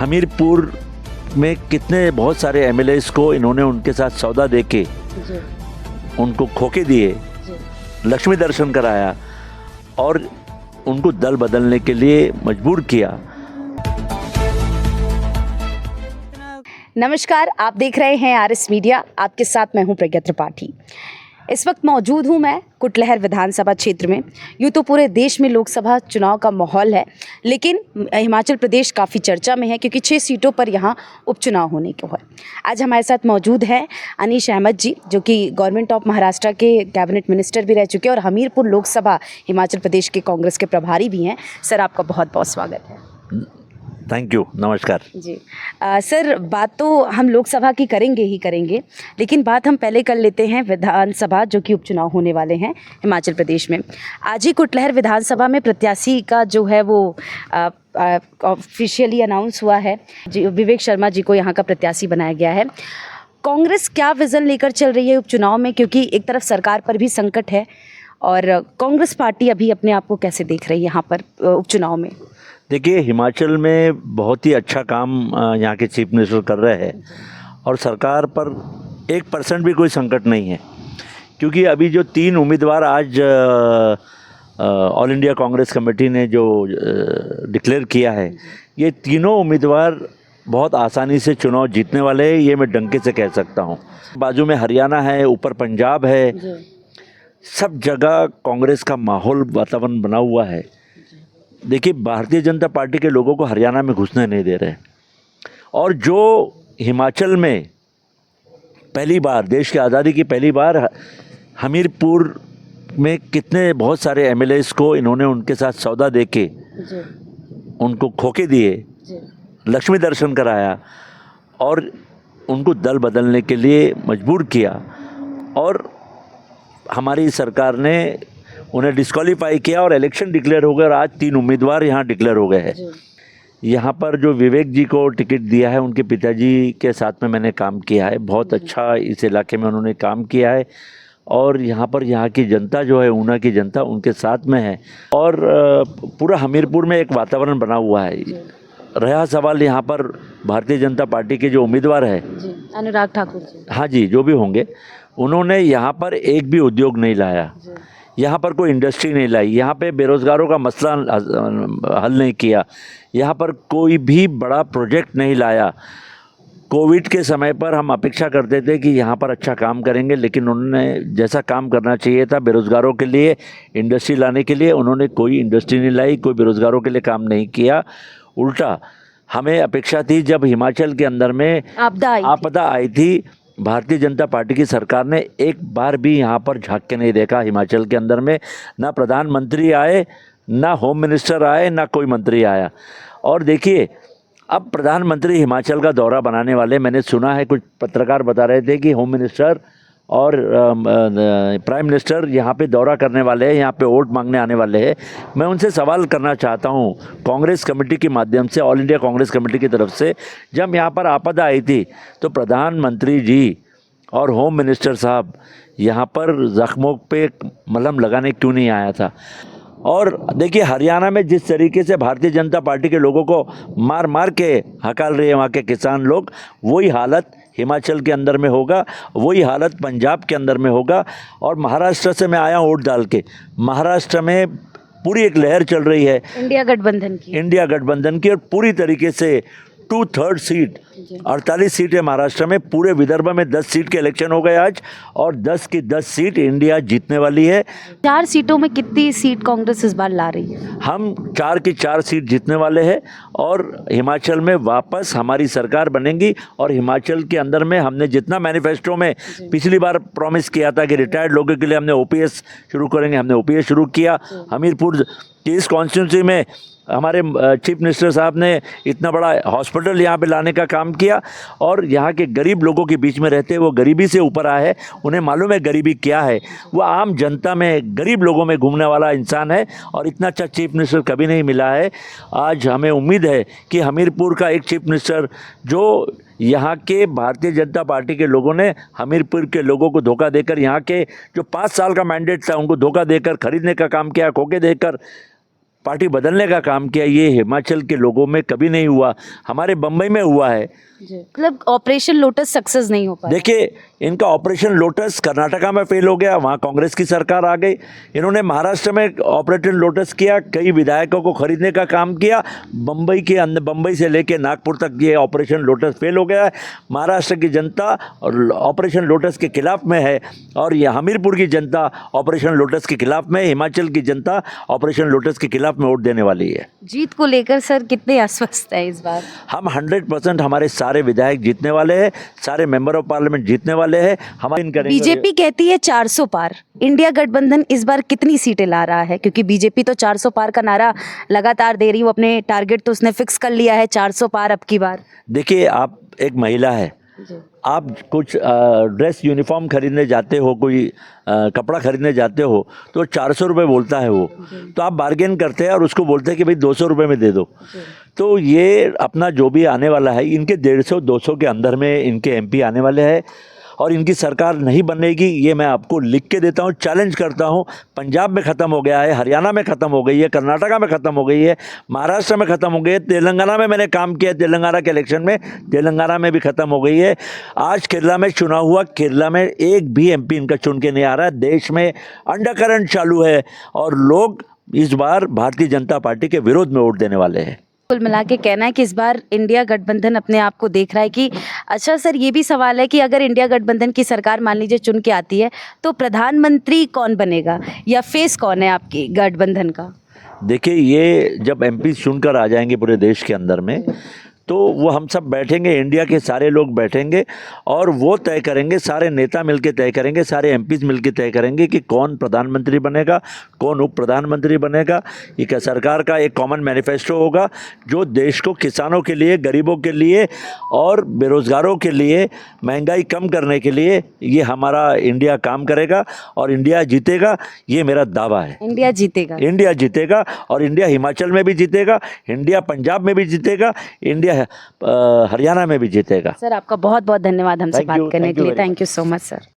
हमीरपुर में कितने बहुत सारे एमएलएस को इन्होंने उनके साथ सौदा देके उनको खोके दिए, लक्ष्मी दर्शन कराया और उनको दल बदलने के लिए मजबूर किया। नमस्कार, आप देख रहे हैं आरएस मीडिया। आपके साथ मैं हूं प्रज्ञा त्रिपाठी। इस वक्त मौजूद हूं मैं कुटलहर विधानसभा क्षेत्र में। यूँ तो पूरे देश में लोकसभा चुनाव का माहौल है, लेकिन हिमाचल प्रदेश काफ़ी चर्चा में है क्योंकि 6 सीटों पर यहाँ उपचुनाव होने को है। आज हमारे साथ मौजूद हैं अनीश अहमद जी, जो कि गवर्नमेंट ऑफ महाराष्ट्र के कैबिनेट मिनिस्टर भी रह चुके हैं और हमीरपुर लोकसभा हिमाचल प्रदेश के कांग्रेस के प्रभारी भी हैं। सर, आपका बहुत बहुत स्वागत है। थैंक यू, नमस्कार जी। सर, बात तो हम लोकसभा की करेंगे ही करेंगे, लेकिन बात हम पहले कर लेते हैं विधानसभा, जो कि उपचुनाव होने वाले हैं हिमाचल प्रदेश में। आज ही कुटलहर विधानसभा में प्रत्याशी का जो है वो ऑफिशियली अनाउंस हुआ है। जी, विवेक शर्मा जी को यहाँ का प्रत्याशी बनाया गया है। कांग्रेस क्या विज़न लेकर चल रही है उपचुनाव में, क्योंकि एक तरफ सरकार पर भी संकट है, और कांग्रेस पार्टी अभी अपने आप को कैसे देख रही है यहाँ पर उपचुनाव में? देखिए, हिमाचल में बहुत ही अच्छा काम यहाँ के चीफ मिनिस्टर कर रहे हैं और सरकार पर 1% भी कोई संकट नहीं है, क्योंकि अभी जो 3 उम्मीदवार आज ऑल इंडिया कांग्रेस कमेटी ने जो डिक्लेयर किया है, ये तीनों उम्मीदवार बहुत आसानी से चुनाव जीतने वाले हैं, ये मैं डंके से कह सकता हूँ। बाजू में हरियाणा है, ऊपर पंजाब है, सब जगह कांग्रेस का माहौल वातावरण बना हुआ है। देखिए, भारतीय जनता पार्टी के लोगों को हरियाणा में घुसने नहीं दे रहे, और जो हिमाचल में पहली बार, देश की आज़ादी की पहली बार हमीरपुर में कितने बहुत सारे एमएलएस को इन्होंने उनके साथ सौदा देके उनको खोके दिए, लक्ष्मी दर्शन कराया और उनको दल बदलने के लिए मजबूर किया, और हमारी सरकार ने उन्हें डिस्क्वालीफाई किया और इलेक्शन डिक्लेयर हो गया और आज 3 उम्मीदवार यहाँ डिक्लेयर हो गए हैं। यहाँ पर जो विवेक जी को टिकट दिया है, उनके पिताजी के साथ में मैंने काम किया है, बहुत अच्छा इस इलाके में उन्होंने काम किया है, और यहाँ पर यहाँ की जनता जो है, ऊना की जनता उनके साथ में है, और पूरा हमीरपुर में एक वातावरण बना हुआ है। रहा सवाल यहाँ पर भारतीय जनता पार्टी के जो उम्मीदवार है अनुराग ठाकुर जी, हाँ जी, जो भी होंगे, उन्होंने यहाँ पर एक भी उद्योग नहीं लाया, यहाँ पर कोई इंडस्ट्री नहीं लाई, यहाँ पे बेरोज़गारों का मसला हल नहीं किया, यहाँ पर कोई भी बड़ा प्रोजेक्ट नहीं लाया। कोविड के समय पर हम अपेक्षा करते थे कि यहाँ पर अच्छा काम करेंगे, लेकिन उन्होंने जैसा काम करना चाहिए था बेरोज़गारों के लिए, इंडस्ट्री लाने के लिए, उन्होंने कोई इंडस्ट्री नहीं लाई, कोई बेरोज़गारों के लिए काम नहीं किया। उल्टा हमें अपेक्षा थी, जब हिमाचल के अंदर में आपदा आई थी, भारतीय जनता पार्टी की सरकार ने एक बार भी यहाँ पर झांक के नहीं देखा। हिमाचल के अंदर में ना प्रधानमंत्री आए, ना होम मिनिस्टर आए, ना कोई मंत्री आया। और देखिए, अब प्रधानमंत्री हिमाचल का दौरा बनाने वाले, मैंने सुना है, कुछ पत्रकार बता रहे थे कि होम मिनिस्टर और प्राइम मिनिस्टर यहाँ पे दौरा करने वाले हैं, यहाँ पे वोट मांगने आने वाले हैं। मैं उनसे सवाल करना चाहता हूँ, कांग्रेस कमेटी के माध्यम से, ऑल इंडिया कांग्रेस कमेटी की तरफ से, जब यहाँ पर आपदा आई थी तो प्रधानमंत्री जी और होम मिनिस्टर साहब यहाँ पर ज़ख्मों पे मलहम लगाने क्यों नहीं आया था? और देखिए, हरियाणा में जिस तरीके से भारतीय जनता पार्टी के लोगों को मार मार के हकाल रहे हैं वहाँ के किसान लोग, वही हालत हिमाचल के अंदर में होगा, वही हालत पंजाब के अंदर में होगा। और महाराष्ट्र से मैं आया हूँ वोट डाल के, महाराष्ट्र में पूरी एक लहर चल रही है इंडिया गठबंधन की, और पूरी तरीके से 2/3 सीट, 48 सीटें महाराष्ट्र में, पूरे विदर्भ में 10 सीट के इलेक्शन हो गए आज, और 10 की 10 सीट इंडिया जीतने वाली है। 4 सीटों में कितनी सीट कांग्रेस इस बार ला रही है? हम 4 की 4 सीट जीतने वाले हैं, और हिमाचल में वापस हमारी सरकार बनेगी। और हिमाचल के अंदर में हमने जितना मैनिफेस्टो में पिछली बार प्रॉमिस किया था कि रिटायर्ड लोगों के लिए हमने ओपीएस शुरू करेंगे, हमने ओपीएस शुरू किया। हमीरपुर की इस कॉन्स्टिट्यूंसी में हमारे चीफ मिनिस्टर साहब ने इतना बड़ा हॉस्पिटल यहाँ पे लाने का काम किया, और यहाँ के गरीब लोगों के बीच में रहते वो गरीबी से ऊपर आए हैं, उन्हें मालूम है गरीबी क्या है, वो आम जनता में, गरीब लोगों में घूमने वाला इंसान है, और इतना अच्छा चीफ मिनिस्टर कभी नहीं मिला है। आज हमें उम्मीद है कि हमीरपुर का एक चीफ मिनिस्टर, जो यहाँ के भारतीय जनता पार्टी के लोगों ने हमीरपुर के लोगों को धोखा देकर, यहाँ के जो 5 साल का मैंडेट था उनको धोखा देकर खरीदने का काम किया, खोके देकर पार्टी बदलने का काम किया, ये हिमाचल के लोगों में कभी नहीं हुआ, हमारे बम्बई में हुआ है। मतलब ऑपरेशन लोटस सक्सेस नहीं हो पाया। देखिए, इनका ऑपरेशन लोटस कर्नाटका में फेल हो गया, वहाँ कांग्रेस की सरकार आ गई। इन्होंने महाराष्ट्र में ऑपरेशन लोटस किया, कई विधायकों को खरीदने का काम किया। बम्बई के अंदर, बम्बई से लेके नागपुर तक ये ऑपरेशन लोटस फेल हो गया है। महाराष्ट्र की जनता और ऑपरेशन लोटस के खिलाफ में है, और ये हमीरपुर की जनता ऑपरेशन लोटस के खिलाफ में, हिमाचल की जनता ऑपरेशन लोटस के खिलाफ में वोट देने वाली है। जीत को लेकर सर कितने आश्वस्त है इस बार? हम 100% हमारे सारे विधायक जीतने वाले हैं, सारे मेंबर ऑफ पार्लियामेंट जीतने वाले हैं। हम बीजेपी कहती है 400 पार, इंडिया गठबंधन इस बार कितनी सीटें ला रहा है? क्योंकि बीजेपी तो 400 पार का नारा लगातार दे रही है, वो अपने टारगेट तो उसने फिक्स कर लिया है 400 पार अब की बार। देखिए, आप एक महिला है, आप कुछ ड्रेस यूनिफॉर्म खरीदने जाते हो, कोई कपड़ा खरीदने जाते हो, तो 400 रुपये बोलता है वो, तो आप बार्गेन करते हैं और उसको बोलते हैं कि भाई 200 रुपये में दे दो। तो ये अपना जो भी आने वाला है, इनके 150-200 के अंदर में इनके एमपी आने वाले हैं, और इनकी सरकार नहीं बनेगी, ये मैं आपको लिख के देता हूँ, चैलेंज करता हूँ। पंजाब में ख़त्म हो गया है, हरियाणा में ख़त्म हो गई है, कर्नाटका में ख़त्म हो गई है, महाराष्ट्र में ख़त्म हो गई है, तेलंगाना में मैंने काम किया, तेलंगाना के इलेक्शन में, तेलंगाना में भी ख़त्म हो गई है। आज केरला में चुनाव हुआ, केरला में एक भी एमपी इनका चुन के नहीं आ रहा है। देश में अंडरकरंट चालू है, और लोग इस बार भारतीय जनता पार्टी के विरोध में वोट देने वाले हैं। कुल मिला के कहना है कि इस बार इंडिया गठबंधन अपने आप को देख रहा है कि अच्छा सर, ये भी सवाल है कि अगर इंडिया गठबंधन की सरकार मान लीजिए चुन के आती है, तो प्रधानमंत्री कौन बनेगा या फेस कौन है आपकी गठबंधन का? देखिए, ये जब एमपी चुनकर आ जाएंगे पूरे देश के अंदर में, तो वो हम सब बैठेंगे, इंडिया के सारे लोग बैठेंगे, और वो तय करेंगे, सारे नेता मिलके तय करेंगे, सारे एमपीज मिलके तय करेंगे कि कौन प्रधानमंत्री बनेगा, कौन उप प्रधानमंत्री बनेगा। एक सरकार का एक कॉमन मैनिफेस्टो होगा, जो देश को किसानों के लिए, गरीबों के लिए और बेरोज़गारों के लिए, महंगाई कम करने के लिए ये हमारा इंडिया काम करेगा, और इंडिया जीतेगा, ये मेरा दावा है। इंडिया जीतेगा? इंडिया जीतेगा, और इंडिया हिमाचल में भी जीतेगा, इंडिया पंजाब में भी जीतेगा, इंडिया हरियाणा में भी जीतेगा। सर, आपका बहुत बहुत धन्यवाद हमसे Thank you, बात करने thank के you लिए। very thank you so much sir.